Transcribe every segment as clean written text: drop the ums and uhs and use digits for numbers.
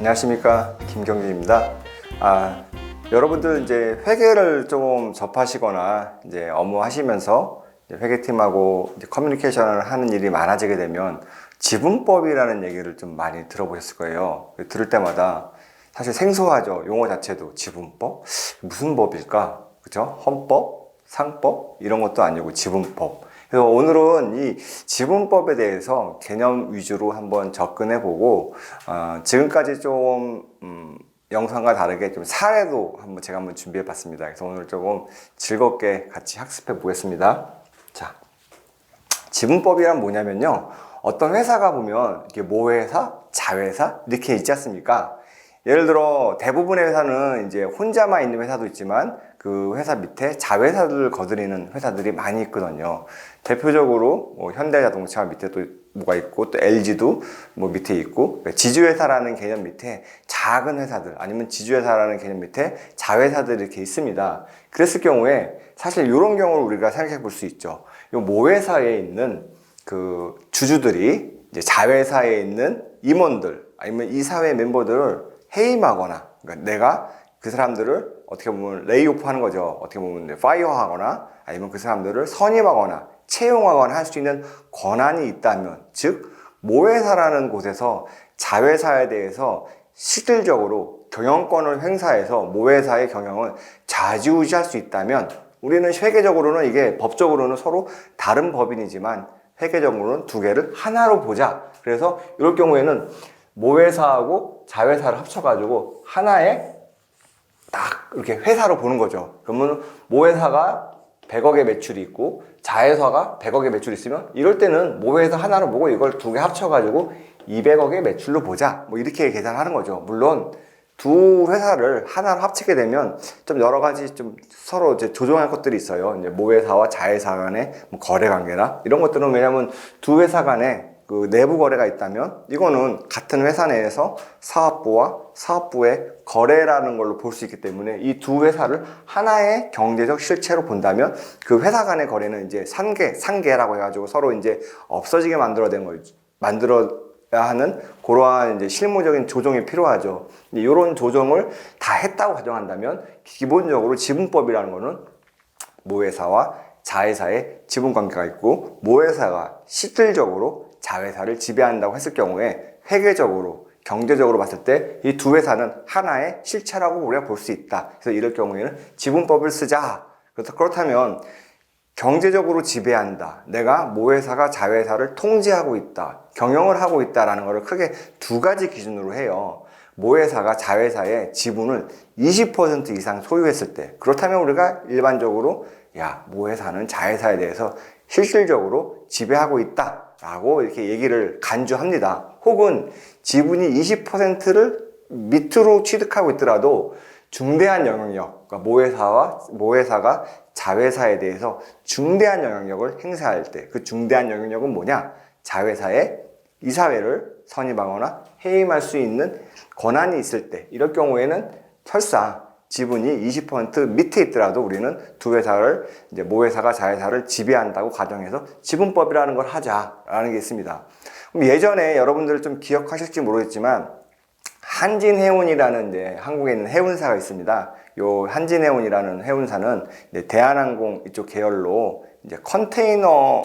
안녕하십니까, 김경진입니다. 여러분들 이제 회계를 좀 접하시거나 이제 업무하시면서 이제 회계팀하고 이제 커뮤니케이션을 하는 일이 많아지게 되면 지분법이라는 얘기를 좀 많이 들어보셨을 거예요. 들을 때마다 사실 생소하죠. 용어 자체도 지분법? 무슨 법일까? 그죠? 헌법? 상법? 이런 것도 아니고 지분법. 그래서 오늘은 이 지분법에 대해서 개념 위주로 한번 접근해 보고 지금까지 좀 영상과 다르게 좀 사례도 제가 한번 준비해 봤습니다. 그래서 오늘 조금 즐겁게 같이 학습해 보겠습니다. 자, 지분법이란 뭐냐면요, 어떤 회사가 보면 이렇게 모회사, 자회사 이렇게 있지 않습니까? 예를 들어 대부분의 회사는 이제 혼자만 있는 회사도 있지만 그 회사 밑에 자회사들을 거느리는 회사들이 많이 있거든요. 대표적으로 현대자동차 밑에 또 뭐가 있고, 또 LG도 뭐 밑에 있고, 지주회사라는 개념 밑에 작은 회사들, 아니면 지주회사라는 개념 밑에 자회사들이 이렇게 있습니다. 그랬을 경우에 사실 이런 경우를 우리가 생각해 볼 수 있죠. 이 모회사에 있는 그 주주들이 이제 자회사에 있는 임원들, 아니면 이사회 멤버들을 해임하거나, 그러니까 내가 그 사람들을 어떻게 보면 레이오프 하는 거죠. 어떻게 보면 파이어 하거나, 아니면 그 사람들을 선임하거나 채용하거나 할 수 있는 권한이 있다면, 즉 모회사라는 곳에서 자회사에 대해서 실질적으로 경영권을 행사해서 모회사의 경영을 좌지우지할 수 있다면, 우리는 회계적으로는 이게 법적으로는 서로 다른 법인이지만 회계적으로는 두 개를 하나로 보자. 그래서 이럴 경우에는 모회사하고 자회사를 합쳐가지고 하나의 딱 이렇게 회사로 보는 거죠. 그러면 모회사가 100억의 매출이 있고 자회사가 100억의 매출이 있으면 이럴 때는 모회사 하나로 보고 이걸 두 개 합쳐가지고 200억의 매출로 보자. 뭐 이렇게 계산하는 거죠. 물론 두 회사를 하나로 합치게 되면 좀 여러 가지 좀 서로 이제 조정할 것들이 있어요. 이제 모회사와 자회사 간의 뭐 거래 관계나 이런 것들은, 왜냐하면 두 회사 간에 그 내부 거래가 있다면 이거는 같은 회사 내에서 사업부와 사업부의 거래라는 걸로 볼 수 있기 때문에 이 두 회사를 하나의 경제적 실체로 본다면 그 회사 간의 거래는 이제 상계라고 해가지고 서로 이제 없어지게 만들어야 하는 그러한 이제 실무적인 조정이 필요하죠. 이런 조정을 다 했다고 가정한다면 기본적으로 지분법이라는 거는 모회사와 자회사의 지분 관계가 있고, 모회사가 실질적으로 자회사를 지배한다고 했을 경우에 회계적으로, 경제적으로 봤을 때 이 두 회사는 하나의 실체라고 우리가 볼 수 있다. 그래서 이럴 경우에는 지분법을 쓰자. 그래서 그렇다면 경제적으로 지배한다, 내가 모회사가 자회사를 통제하고 있다, 경영을 하고 있다라는 것을 크게 두 가지 기준으로 해요. 모회사가 자회사의 지분을 20% 이상 소유했을 때, 그렇다면 우리가 일반적으로 모회사는 자회사에 대해서 실질적으로 지배하고 있다 라고 이렇게 얘기를 간주합니다. 혹은 지분이 20%를 밑으로 취득하고 있더라도 중대한 영향력, 그러니까 모회사가 자회사에 대해서 중대한 영향력을 행사할 때, 그 중대한 영향력은 뭐냐? 자회사의 이사회를 선임하거나 해임할 수 있는 권한이 있을 때, 이럴 경우에는 설사 지분이 20% 밑에 있더라도 우리는 두 회사를, 이제 모회사가 자회사를 지배한다고 가정해서 지분법이라는 걸 하자라는 게 있습니다. 그럼 예전에 여러분들 좀 기억하실지 모르겠지만 한진해운이라는 이제 한국에 있는 해운사가 있습니다. 요 한진해운이라는 해운사는 이제 대한항공 이쪽 계열로 이제 컨테이너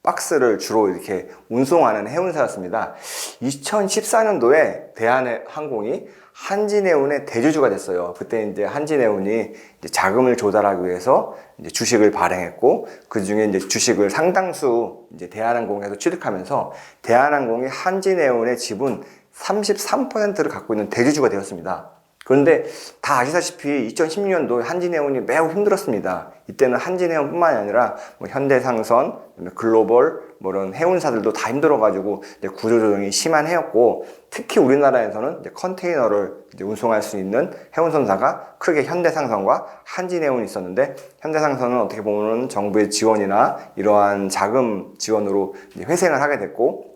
박스를 주로 이렇게 운송하는 해운사였습니다. 2014년도에 대한항공이 한진해운의 대주주가 됐어요. 그때 이제 한진해운이 이제 자금을 조달하기 위해서 이제 주식을 발행했고, 그 중에 이제 주식을 상당수 이제 대한항공에서 취득하면서 대한항공이 한진해운의 지분 33%를 갖고 있는 대주주가 되었습니다. 그런데 다 아시다시피 2016년도 한진해운이 매우 힘들었습니다. 이때는 한진해운뿐만 아니라 뭐 현대상선, 글로벌 이런 해운사들도 다 힘들어가지고 이제 구조조정이 심한 해였고, 특히 우리나라에서는 이제 컨테이너를 이제 운송할 수 있는 해운선사가 크게 현대상선과 한진해운이 있었는데, 현대상선은 어떻게 보면 정부의 지원이나 이러한 자금 지원으로 이제 회생을 하게 됐고,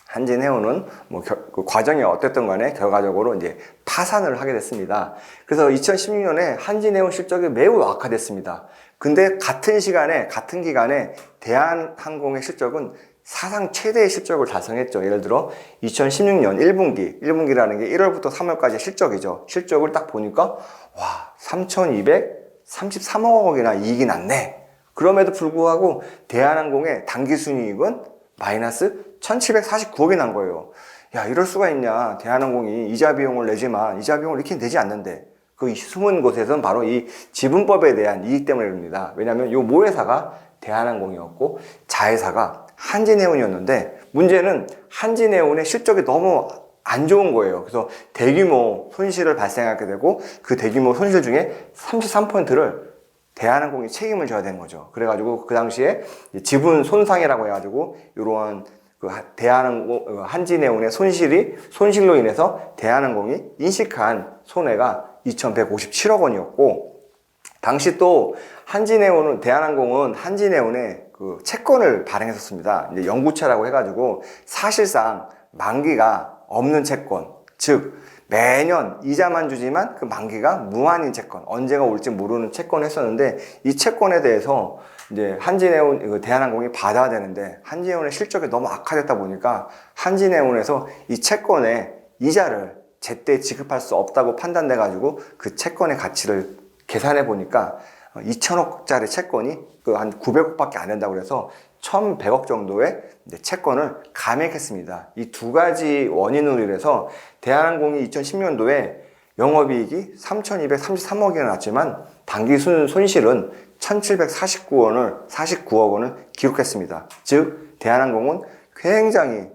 한진해운은 그 과정이 어땠든 간에 결과적으로 이제 파산을 하게 됐습니다. 그래서 2016년에 한진해운 실적이 매우 악화됐습니다. 근데 같은 기간에 대한항공의 실적은 사상 최대의 실적을 달성했죠. 예를 들어 2016년 1분기라는 게 1월부터 3월까지 실적이죠. 실적을 딱 보니까 와, 3,233억 원이나 이익이 났네. 그럼에도 불구하고 대한항공의 당기순이익은 마이너스 1,749억이 난 거예요. 야, 이럴 수가 있냐. 대한항공이 이자 비용을 내지만 이자 비용을 이렇게 내지 않는데, 그 숨은 곳에서는 바로 이 지분법에 대한 이익 때문입니다. 왜냐하면 이 모회사가 대한항공이었고 자회사가 한진해운이었는데, 문제는 한진해운의 실적이 너무 안 좋은 거예요. 그래서 대규모 손실을 발생하게 되고, 그 대규모 손실 중에 33%를 대한항공이 책임을 져야 되는 거죠. 그래가지고 그 당시에 지분 손상이라고 해가지고 이러한 그 대한항공, 한진해운의 손실로 인해서 대한항공이 인식한 손해가 2,157억 원이었고, 당시 또 대한항공은 한진해운에 그 채권을 발행했었습니다. 이제 영구채라고 해가지고 사실상 만기가 없는 채권, 즉 매년 이자만 주지만 그 만기가 무한인 채권, 언제가 올지 모르는 채권을 했었는데, 이 채권에 대해서 이제 대한항공이 받아야 되는데 한진해운의 실적이 너무 악화됐다 보니까 한진해운에서 이 채권의 이자를 제때 지급할 수 없다고 판단돼 가지고 그 채권의 가치를 계산해 보니까 2,000억짜리 채권이 한 900억밖에 안 된다고 그래서 1,100억 정도의 채권을 감액했습니다. 이 두 가지 원인으로 인해서 대한항공이 2010년도에 영업이익이 3,233억이나 났지만 당기 손실은 1,749억 원을 기록했습니다. 즉 대한항공은 굉장히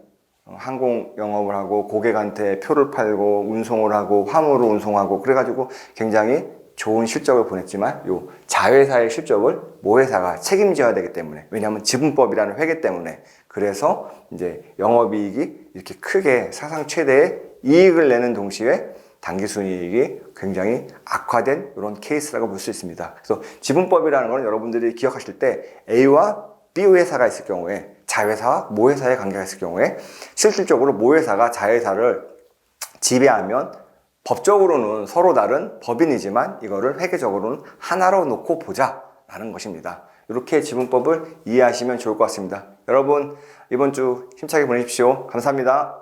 항공 영업을 하고 고객한테 표를 팔고 운송을 하고 화물을 운송하고 그래가지고 굉장히 좋은 실적을 보냈지만 요 자회사의 실적을 모회사가 책임져야 되기 때문에, 왜냐하면 지분법이라는 회계 때문에, 그래서 이제 영업이익이 이렇게 크게 사상 최대의 이익을 내는 동시에 당기순이익이 굉장히 악화된 이런 케이스라고 볼 수 있습니다. 그래서 지분법이라는 건 여러분들이 기억하실 때 A와 B 회사가 있을 경우에, 자회사와 모회사의 관계가 있을 경우에 실질적으로 모회사가 자회사를 지배하면 법적으로는 서로 다른 법인이지만 이거를 회계적으로는 하나로 놓고 보자 라는 것입니다. 이렇게 지분법을 이해하시면 좋을 것 같습니다. 여러분 이번 주 힘차게 보내십시오. 감사합니다.